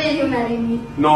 will you marry me? No.